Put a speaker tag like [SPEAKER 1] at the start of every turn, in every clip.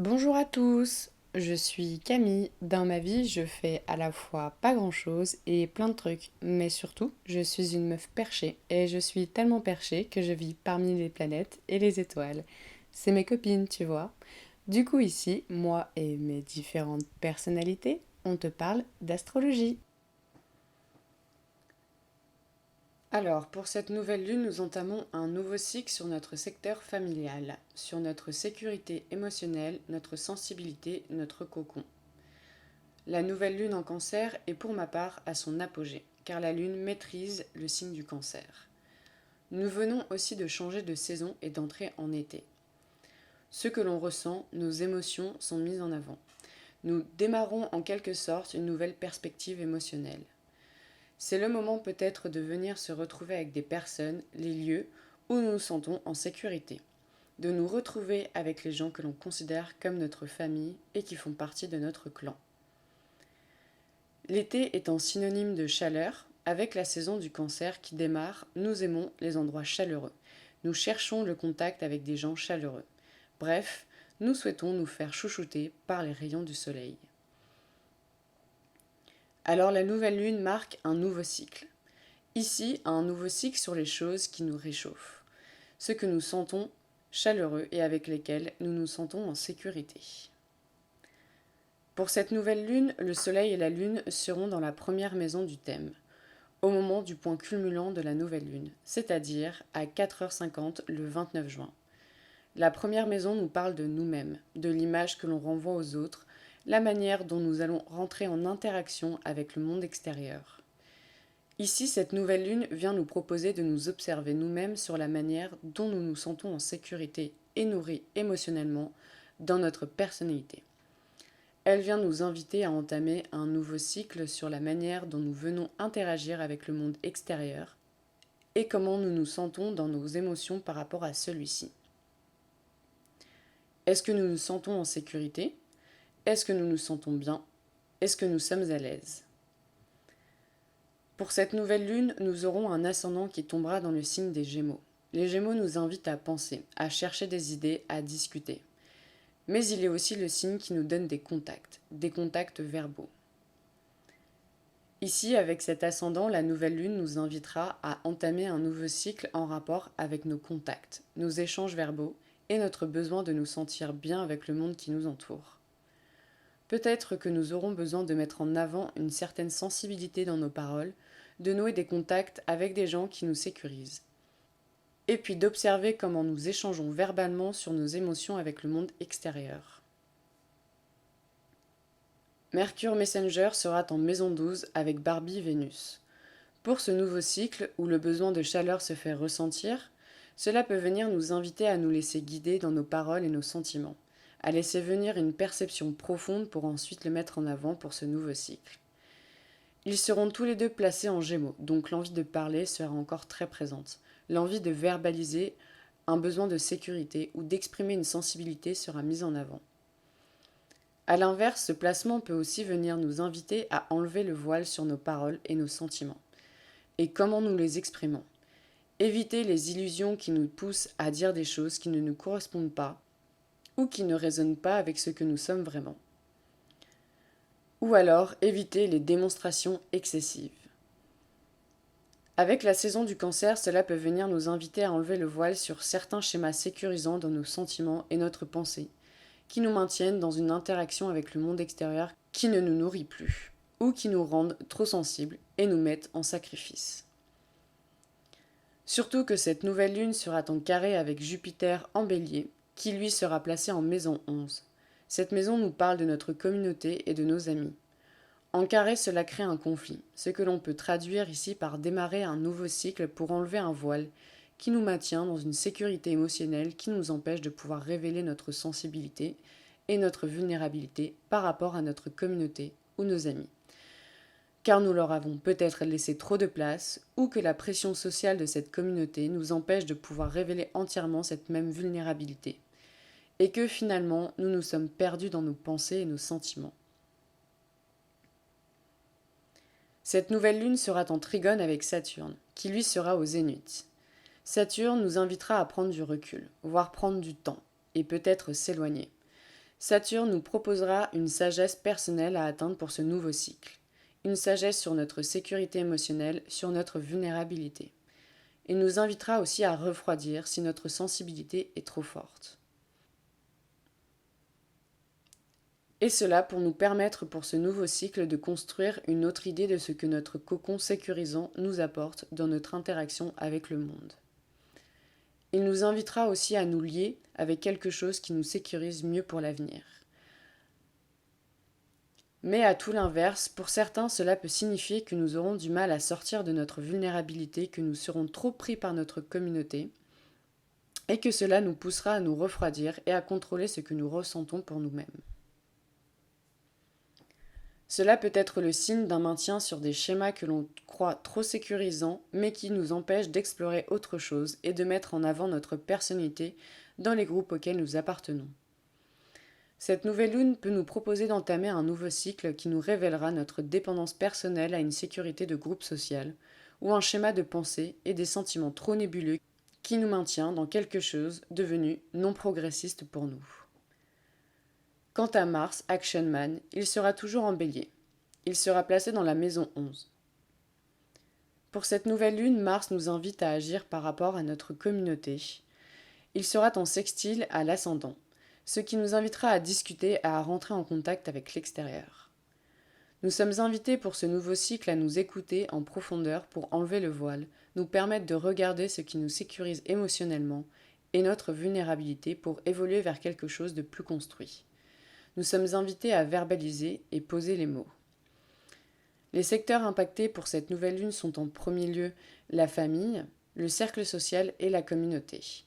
[SPEAKER 1] Bonjour à tous, je suis Camille. Dans ma vie, je fais à la fois pas grand-chose et plein de trucs, mais surtout, je suis une meuf perchée et je suis tellement perchée que je vis parmi les planètes et les étoiles. C'est mes copines, tu vois. Du coup, ici, moi et mes différentes personnalités, on te parle d'astrologie. Alors, pour cette nouvelle lune, nous entamons un nouveau cycle sur notre secteur familial, sur notre sécurité émotionnelle, notre sensibilité, notre cocon. La nouvelle lune en cancer est pour ma part à son apogée, car la lune maîtrise le signe du cancer. Nous venons aussi de changer de saison et d'entrer en été. Ce que l'on ressent, nos émotions sont mises en avant. Nous démarrons en quelque sorte une nouvelle perspective émotionnelle. C'est le moment peut-être de venir se retrouver avec des personnes, les lieux où nous nous sentons en sécurité, de nous retrouver avec les gens que l'on considère comme notre famille et qui font partie de notre clan. L'été étant synonyme de chaleur, avec la saison du cancer qui démarre, nous aimons les endroits chaleureux. Nous cherchons le contact avec des gens chaleureux. Bref, nous souhaitons nous faire chouchouter par les rayons du soleil. Alors la nouvelle lune marque un nouveau cycle. Ici, un nouveau cycle sur les choses qui nous réchauffent, ce que nous sentons chaleureux et avec lesquels nous nous sentons en sécurité. Pour cette nouvelle lune, le soleil et la lune seront dans la première maison du thème, au moment du point culminant de la nouvelle lune, c'est-à-dire à 4h50 le 29 juin. La première maison nous parle de nous-mêmes, de l'image que l'on renvoie aux autres, la manière dont nous allons rentrer en interaction avec le monde extérieur. Ici, cette nouvelle lune vient nous proposer de nous observer nous-mêmes sur la manière dont nous nous sentons en sécurité et nourris émotionnellement dans notre personnalité. Elle vient nous inviter à entamer un nouveau cycle sur la manière dont nous venons interagir avec le monde extérieur et comment nous nous sentons dans nos émotions par rapport à celui-ci. Est-ce que nous nous sentons en sécurité? Est-ce que nous nous sentons bien? Est-ce que nous sommes à l'aise? Pour cette nouvelle lune, nous aurons un ascendant qui tombera dans le signe des Gémeaux. Les Gémeaux nous invitent à penser, à chercher des idées, à discuter. Mais il est aussi le signe qui nous donne des contacts verbaux. Ici, avec cet ascendant, la nouvelle lune nous invitera à entamer un nouveau cycle en rapport avec nos contacts, nos échanges verbaux et notre besoin de nous sentir bien avec le monde qui nous entoure. Peut-être que nous aurons besoin de mettre en avant une certaine sensibilité dans nos paroles, de nouer des contacts avec des gens qui nous sécurisent, et puis d'observer comment nous échangeons verbalement sur nos émotions avec le monde extérieur. Mercure Messenger sera en maison 12 avec Barbie Vénus. Pour ce nouveau cycle, où le besoin de chaleur se fait ressentir, cela peut venir nous inviter à nous laisser guider dans nos paroles et nos sentiments, à laisser venir une perception profonde pour ensuite le mettre en avant pour ce nouveau cycle. Ils seront tous les deux placés en Gémeaux, donc l'envie de parler sera encore très présente. L'envie de verbaliser un besoin de sécurité ou d'exprimer une sensibilité sera mise en avant. A l'inverse, ce placement peut aussi venir nous inviter à enlever le voile sur nos paroles et nos sentiments. Et comment nous les exprimons. Éviter les illusions qui nous poussent à dire des choses qui ne nous correspondent pas ou qui ne résonnent pas avec ce que nous sommes vraiment. Ou alors éviter les démonstrations excessives. Avec la saison du cancer, cela peut venir nous inviter à enlever le voile sur certains schémas sécurisants dans nos sentiments et notre pensée, qui nous maintiennent dans une interaction avec le monde extérieur qui ne nous nourrit plus, ou qui nous rendent trop sensibles et nous mettent en sacrifice. Surtout que cette nouvelle lune sera en carré avec Jupiter en bélier, qui lui sera placé en maison 11. Cette maison nous parle de notre communauté et de nos amis. En carré, cela crée un conflit, ce que l'on peut traduire ici par démarrer un nouveau cycle pour enlever un voile qui nous maintient dans une sécurité émotionnelle qui nous empêche de pouvoir révéler notre sensibilité et notre vulnérabilité par rapport à notre communauté ou nos amis. Car nous leur avons peut-être laissé trop de place ou que la pression sociale de cette communauté nous empêche de pouvoir révéler entièrement cette même vulnérabilité. Et que finalement, nous nous sommes perdus dans nos pensées et nos sentiments. Cette nouvelle lune sera en trigone avec Saturne, qui lui sera au zénith. Saturne nous invitera à prendre du recul, voire prendre du temps, et peut-être s'éloigner. Saturne nous proposera une sagesse personnelle à atteindre pour ce nouveau cycle. Une sagesse sur notre sécurité émotionnelle, sur notre vulnérabilité. Il nous invitera aussi à refroidir si notre sensibilité est trop forte. Et cela pour nous permettre pour ce nouveau cycle de construire une autre idée de ce que notre cocon sécurisant nous apporte dans notre interaction avec le monde. Il nous invitera aussi à nous lier avec quelque chose qui nous sécurise mieux pour l'avenir. Mais à tout l'inverse, pour certains, cela peut signifier que nous aurons du mal à sortir de notre vulnérabilité, que nous serons trop pris par notre communauté, et que cela nous poussera à nous refroidir et à contrôler ce que nous ressentons pour nous-mêmes. Cela peut être le signe d'un maintien sur des schémas que l'on croit trop sécurisants, mais qui nous empêchent d'explorer autre chose et de mettre en avant notre personnalité dans les groupes auxquels nous appartenons. Cette nouvelle lune peut nous proposer d'entamer un nouveau cycle qui nous révélera notre dépendance personnelle à une sécurité de groupe social, ou un schéma de pensée et des sentiments trop nébuleux qui nous maintient dans quelque chose devenu non progressiste pour nous. Quant à Mars, Action Man, il sera toujours en Bélier. Il sera placé dans la maison 11. Pour cette nouvelle lune, Mars nous invite à agir par rapport à notre communauté. Il sera en sextile à l'ascendant, ce qui nous invitera à discuter et à rentrer en contact avec l'extérieur. Nous sommes invités pour ce nouveau cycle à nous écouter en profondeur pour enlever le voile, nous permettre de regarder ce qui nous sécurise émotionnellement et notre vulnérabilité pour évoluer vers quelque chose de plus construit. Nous sommes invités à verbaliser et poser les mots. Les secteurs impactés pour cette nouvelle lune sont en premier lieu la famille, le cercle social et la communauté.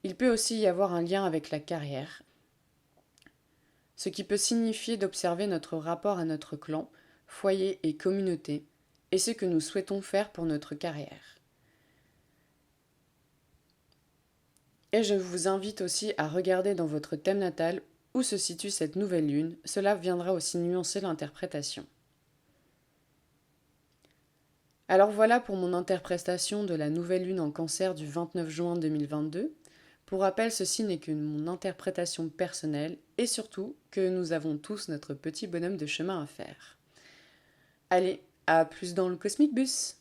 [SPEAKER 1] Il peut aussi y avoir un lien avec la carrière, ce qui peut signifier d'observer notre rapport à notre clan, foyer et communauté, et ce que nous souhaitons faire pour notre carrière. Et je vous invite aussi à regarder dans votre thème natal où se situe cette nouvelle lune, cela viendra aussi nuancer l'interprétation. Alors voilà pour mon interprétation de la nouvelle lune en Cancer du 29 juin 2022. Pour rappel, ceci n'est que mon interprétation personnelle et surtout que nous avons tous notre petit bonhomme de chemin à faire. Allez, à plus dans le Cosmic Bus!